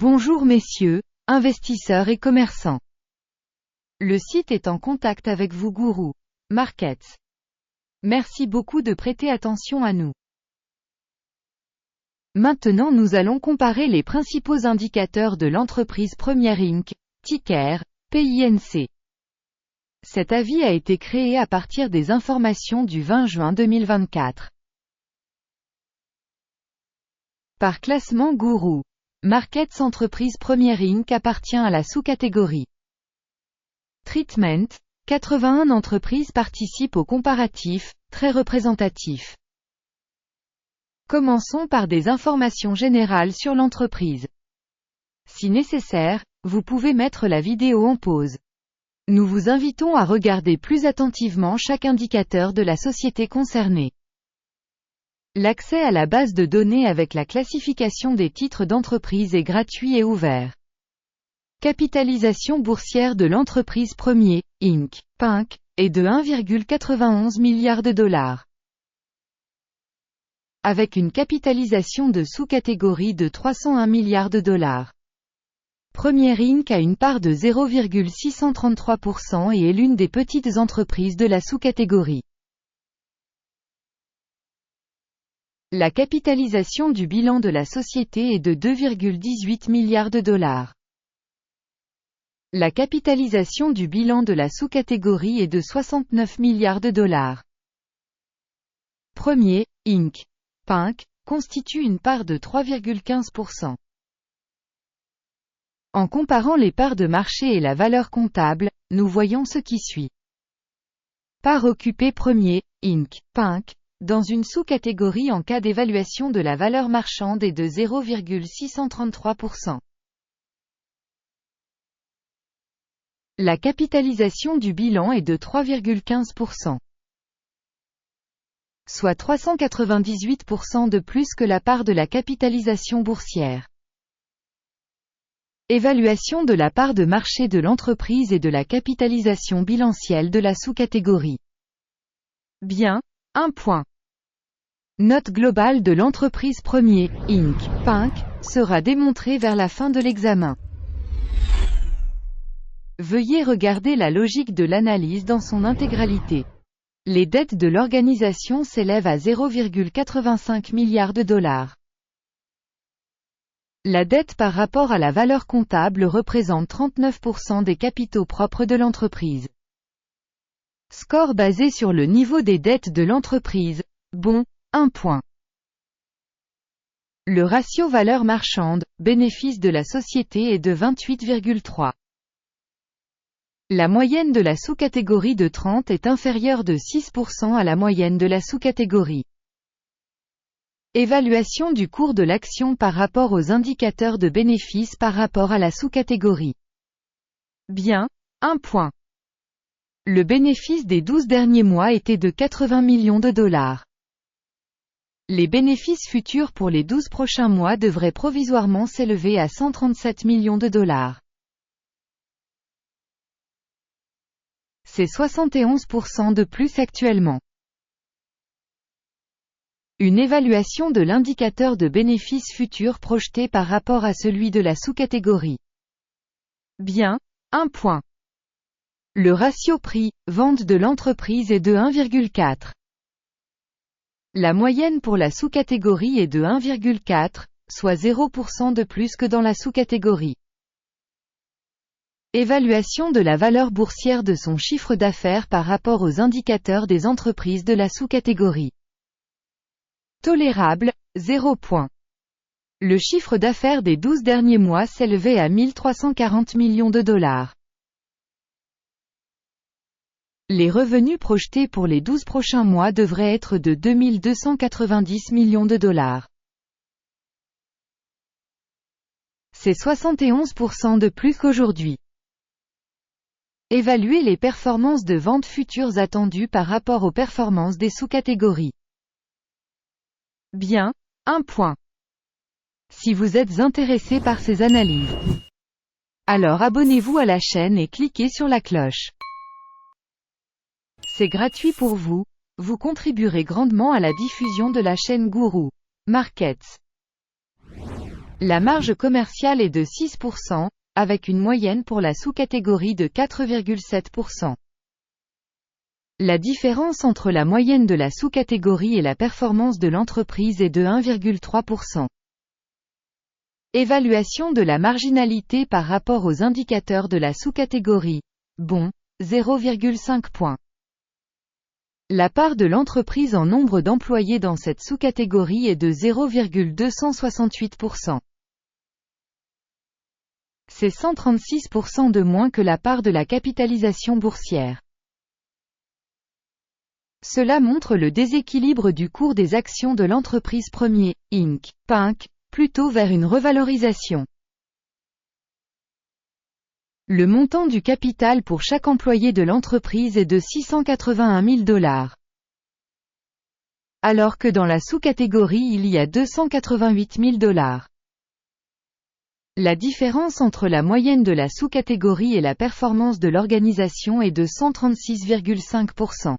Bonjour messieurs, investisseurs et commerçants. Le site est en contact avec vous Guru Markets. Merci beaucoup de prêter attention à nous. Maintenant nous allons comparer les principaux indicateurs de l'entreprise Première Inc., ticker, PINC. Cet avis a été créé à partir des informations du 20 juin 2024. Par classement Guru Markets, entreprise Première Inc. appartient à la sous-catégorie Treatment. 81 entreprises participent au comparatif, très représentatif. Commençons par des informations générales sur l'entreprise. Si nécessaire, vous pouvez mettre la vidéo en pause. Nous vous invitons à regarder plus attentivement chaque indicateur de la société concernée. L'accès à la base de données avec la classification des titres d'entreprise est gratuit et ouvert. Capitalisation boursière de l'entreprise Premier Inc. PINC est de 1,91 milliard de dollars. Avec une capitalisation de sous-catégorie de 301 milliards de dollars. Première Inc. a une part de 0,633% et est l'une des petites entreprises de la sous-catégorie. La capitalisation du bilan de la société est de 2,18 milliards de dollars. La capitalisation du bilan de la sous-catégorie est de 69 milliards de dollars. Premier Inc. PINC constitue une part de 3,15%. En comparant les parts de marché et la valeur comptable, nous voyons ce qui suit. Part occupée Premier Inc. PINC dans une sous-catégorie en cas d'évaluation de la valeur marchande est de 0,633%. La capitalisation du bilan est de 3,15%. Soit 398% de plus que la part de la capitalisation boursière. Évaluation de la part de marché de l'entreprise et de la capitalisation bilancielle de la sous-catégorie. Bien, 1 point. Note globale de l'entreprise Premier Inc. PINC sera démontrée vers la fin de l'examen. Veuillez regarder la logique de l'analyse dans son intégralité. Les dettes de l'organisation s'élèvent à 0,85 milliards de dollars. La dette par rapport à la valeur comptable représente 39% des capitaux propres de l'entreprise. Score basé sur le niveau des dettes de l'entreprise. Bon, 1 point. Le ratio valeur marchande, bénéfice de la société est de 28,3. La moyenne de la sous-catégorie de 30 est inférieure de 6% à la moyenne de la sous-catégorie. Évaluation du cours de l'action par rapport aux indicateurs de bénéfice par rapport à la sous-catégorie. Bien, 1 point. Le bénéfice des 12 derniers mois était de 80 millions de dollars. Les bénéfices futurs pour les 12 prochains mois devraient provisoirement s'élever à 137 millions de dollars. C'est 71% de plus actuellement. Une évaluation de l'indicateur de bénéfices futurs projeté par rapport à celui de la sous-catégorie. Bien, 1 point. Le ratio prix-vente de l'entreprise est de 1,4. La moyenne pour la sous-catégorie est de 1,4, soit 0% de plus que dans la sous-catégorie. Évaluation de la valeur boursière de son chiffre d'affaires par rapport aux indicateurs des entreprises de la sous-catégorie. Tolérable, 0 point. Le chiffre d'affaires des 12 derniers mois s'élevait à 1340 millions de dollars. Les revenus projetés pour les 12 prochains mois devraient être de 2290 millions de dollars. C'est 71% de plus qu'aujourd'hui. Évaluer les performances de vente futures attendues par rapport aux performances des sous-catégories. Bien, 1 point. Si vous êtes intéressé par ces analyses, alors abonnez-vous à la chaîne et cliquez sur la cloche. C'est gratuit pour vous, vous contribuerez grandement à la diffusion de la chaîne Guru Markets. La marge commerciale est de 6%, avec une moyenne pour la sous-catégorie de 4,7%. La différence entre la moyenne de la sous-catégorie et la performance de l'entreprise est de 1,3%. Évaluation de la marginalité par rapport aux indicateurs de la sous-catégorie. Bon, 0,5 points. La part de l'entreprise en nombre d'employés dans cette sous-catégorie est de 0,268%. C'est 136% de moins que la part de la capitalisation boursière. Cela montre le déséquilibre du cours des actions de l'entreprise Premier, Inc., Pinc, plutôt vers une revalorisation. Le montant du capital pour chaque employé de l'entreprise est de $681 000. Alors que dans la sous-catégorie il y a $288 000. La différence entre la moyenne de la sous-catégorie et la performance de l'organisation est de 136,5%.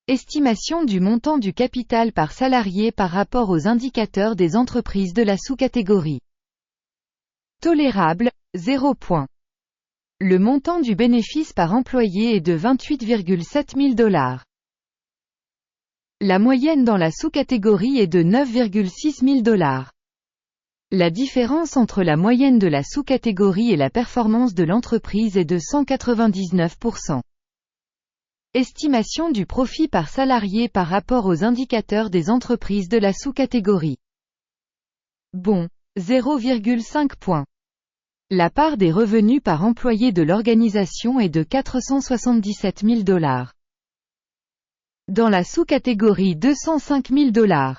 Estimation du montant du capital par salarié par rapport aux indicateurs des entreprises de la sous-catégorie. Tolérable, 0 points. Le montant du bénéfice par employé est de $28,7 000. La moyenne dans la sous-catégorie est de $9,6 000. La différence entre la moyenne de la sous-catégorie et la performance de l'entreprise est de 199%. Estimation du profit par salarié par rapport aux indicateurs des entreprises de la sous-catégorie. Bon, 0,5 points. La part des revenus par employé de l'organisation est de $477 000. Dans la sous-catégorie $205 000.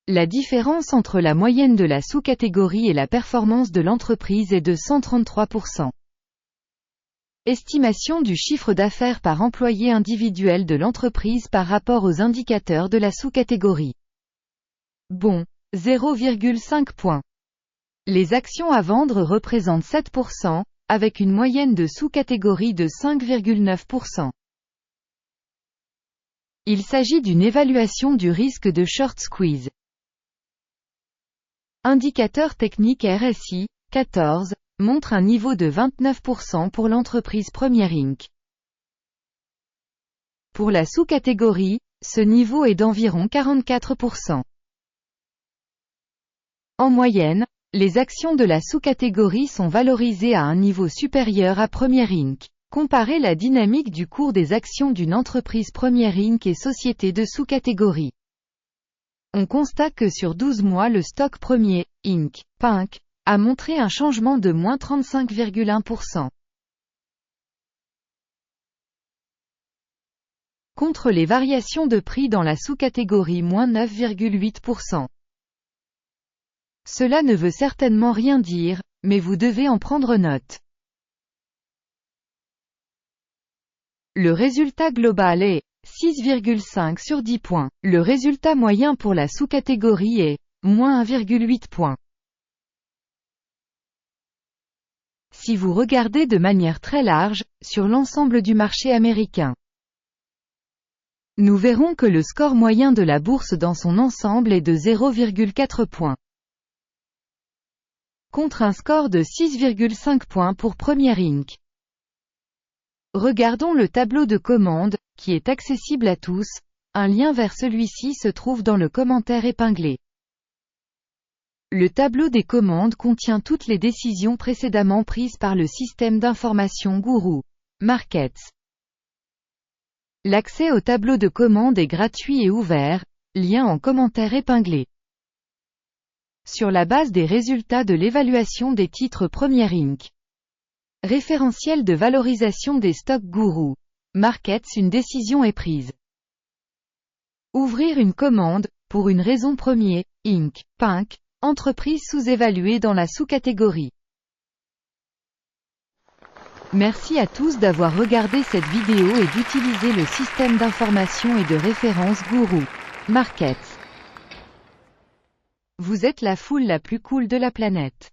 La différence entre la moyenne de la sous-catégorie et la performance de l'entreprise est de 133%. Estimation du chiffre d'affaires par employé individuel de l'entreprise par rapport aux indicateurs de la sous-catégorie. Bon, 0,5 points. Les actions à vendre représentent 7%, avec une moyenne de sous-catégorie de 5,9%. Il s'agit d'une évaluation du risque de short squeeze. Indicateur technique RSI, 14, montre un niveau de 29% pour l'entreprise Premier Inc. Pour la sous-catégorie, ce niveau est d'environ 44%. En moyenne, les actions de la sous-catégorie sont valorisées à un niveau supérieur à Premier Inc. Comparez la dynamique du cours des actions d'une entreprise Premier Inc. et sociétés de sous-catégorie. On constate que sur 12 mois le stock Premier, Inc., Pinc, a montré un changement de moins 35,1%. Contre les variations de prix dans la sous-catégorie moins 9,8%. Cela ne veut certainement rien dire, mais vous devez en prendre note. Le résultat global est 6,5 sur 10 points. Le résultat moyen pour la sous-catégorie est moins 1,8 points. Si vous regardez de manière très large, sur l'ensemble du marché américain, nous verrons que le score moyen de la bourse dans son ensemble est de 0,4 points. Contre un score de 6,5 points pour Premier Inc. Regardons le tableau de commande, qui est accessible à tous. Un lien vers celui-ci se trouve dans le commentaire épinglé. Le tableau des commandes contient toutes les décisions précédemment prises par le système d'information Guru Markets. L'accès au tableau de commande est gratuit et ouvert, lien en commentaire épinglé. Sur la base des résultats de l'évaluation des titres Premier Inc. Référentiel de valorisation des stocks Guru Markets, une décision est prise. Ouvrir une commande, pour une raison Premier Inc. Pinc, entreprise sous-évaluée dans la sous-catégorie. Merci à tous d'avoir regardé cette vidéo et d'utiliser le système d'information et de référence Guru Markets. Vous êtes la foule la plus cool de la planète.